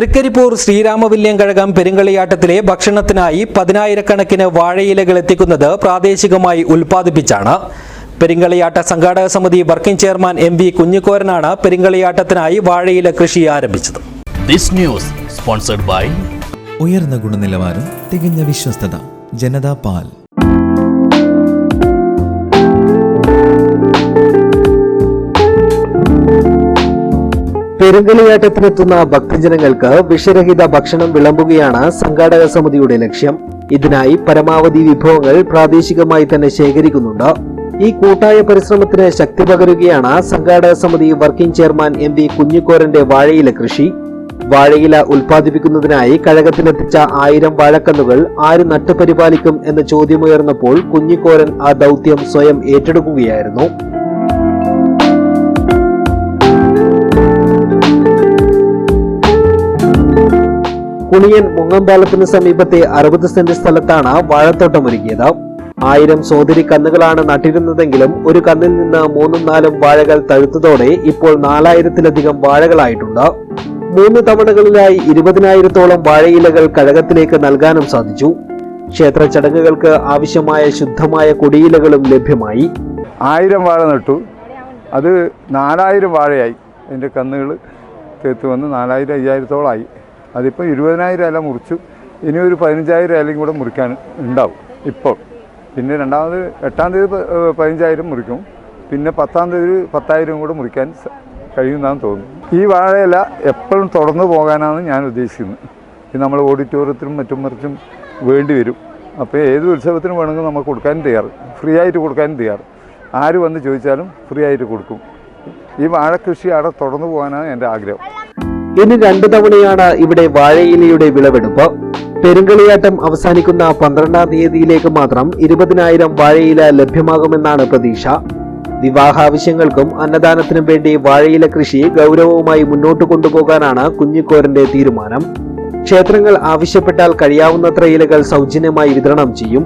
തൃക്കരിപ്പൂർ ശ്രീരാമവില്യങ്കഴകം പെരുങ്കളിയാട്ടത്തിലെ ഭക്ഷണത്തിനായി 10,000-കണക്കിന് വാഴയിലകൾ എത്തിക്കുന്നത് പ്രാദേശികമായി ഉൽപ്പാദിപ്പിച്ചാണ്. പെരുങ്കളിയാട്ട സംഘാടക സമിതി വർക്കിംഗ് ചെയർമാൻ എം വി കുഞ്ഞിക്കോരനാണ് പെരുങ്കളിയാട്ടത്തിനായി വാഴയില കൃഷി ആരംഭിച്ചത്. ഉയർന്ന ഗുണനിലവാരം, തികഞ്ഞ വിശ്വസ്തത. ജനതാ പാൽ. പെരുങ്കളിയാട്ടത്തിനെത്തുന്ന ഭക്തജനങ്ങൾക്ക് വിഷരഹിത ഭക്ഷണം വിളമ്പുകയാണ് സംഘാടക സമിതിയുടെ ലക്ഷ്യം. ഇതിനായി പരമാവധി വിഭവങ്ങൾ പ്രാദേശികമായി തന്നെ ശേഖരിക്കുന്നുണ്ട്. ഈ കൂട്ടായ പരിശ്രമത്തിന് ശക്തി പകരുകയാണ് സംഘാടക സമിതി വർക്കിംഗ് ചെയർമാൻ എം വി കുഞ്ഞിക്കോരന്റെ വാഴയില കൃഷി. വാഴയില ഉൽപ്പാദിപ്പിക്കുന്നതിനായി കഴകത്തിലെത്തിച്ച 1000 വാഴക്കന്നുകൾ ആര് നട്ടുപരിപാലിക്കും എന്ന ചോദ്യമുയർന്നപ്പോൾ കുഞ്ഞിക്കോരൻ ആ ദൗത്യം സ്വയം ഏറ്റെടുക്കുകയായിരുന്നു. കുണിയൻ മുങ്ങമ്പാലത്തിന് സമീപത്തെ 60 സെന്റ് സ്ഥലത്താണ് വാഴത്തോട്ടമൊരുക്കിയത്. 1000 സോദരി കന്നുകളാണ് നട്ടിരുന്നതെങ്കിലും ഒരു കന്നിൽ നിന്ന് 3-4 വാഴകൾ തഴുത്തതോടെ ഇപ്പോൾ 4000-ലധികം വാഴകളായിട്ടുണ്ട്. 3 തവണകളിലായി 20,000-ഓളം വാഴയിലകൾ കഴകത്തിലേക്ക് നൽകാനും സാധിച്ചു. ക്ഷേത്ര ചടങ്ങുകൾക്ക് ആവശ്യമായ ശുദ്ധമായ കൊടിയിലകളും ലഭ്യമായി. 1000 വാഴ നട്ടു, അത് 4000 വാഴയായി. അതിൻ്റെ കന്നുകൾ തീർത്ത് വന്ന് 4000-5000-ഓളമായി. അതിപ്പോൾ 20,000 ഇല മുറിച്ചു. ഇനി ഒരു 15,000 ഇലയും കൂടെ മുറിക്കാൻ ഉണ്ടാവും ഇപ്പോൾ. പിന്നെ രണ്ടാമത് 8-ാം തീയതി 15,000 മുറിക്കും. പിന്നെ 10-ാം തീയതി 10,000 കൂടെ മുറിക്കാൻ കഴിയുന്നതാണെന്ന് തോന്നുന്നു. ഈ വാഴയില എപ്പോഴും തുടർന്നു പോകാനാണ് ഞാൻ ഉദ്ദേശിക്കുന്നത്. ഇത് നമ്മൾ ഓഡിറ്റോറിയത്തിനും മറ്റും മറിച്ചും വേണ്ടി വരും. അപ്പോൾ ഏത് ഉത്സവത്തിനും വേണമെങ്കിൽ നമുക്ക് കൊടുക്കാനും തയ്യാറ്, ഫ്രീ ആയിട്ട് കൊടുക്കാനും തയ്യാറ്. ആര് വന്ന് ചോദിച്ചാലും ഫ്രീ ആയിട്ട് കൊടുക്കും. ഈ വാഴക്കൃഷി അവിടെ തുടർന്നു പോകാനാണ് എൻ്റെ ആഗ്രഹം. ഇനി 2 തവണയാണ് ഇവിടെ വാഴയിലയുടെ വിളവെടുപ്പ്. പെരുങ്കളിയാട്ടം അവസാനിക്കുന്ന 12-ാം തീയതിയിലേക്ക് മാത്രം 20,000 വാഴയില ലഭ്യമാകുമെന്നാണ് പ്രതീക്ഷ. വിവാഹാവശ്യങ്ങൾക്കും അന്നദാനത്തിനും വേണ്ടി വാഴയില കൃഷി ഗൗരവവുമായി മുന്നോട്ട് കൊണ്ടുപോകാനാണ് കുഞ്ഞിക്കോരന്റെ തീരുമാനം. ക്ഷേത്രങ്ങൾ ആവശ്യപ്പെട്ടാൽ കഴിയാവുന്നത്ര ഇലകൾ സൗജന്യമായി വിതരണം ചെയ്യും.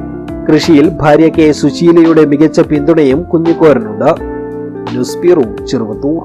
കൃഷിയിൽ ഭാര്യ കെ സുശീലയുടെ മികച്ച പിന്തുണയും കുഞ്ഞിക്കോരനുണ്ട്. News bureau, Cheruvathur.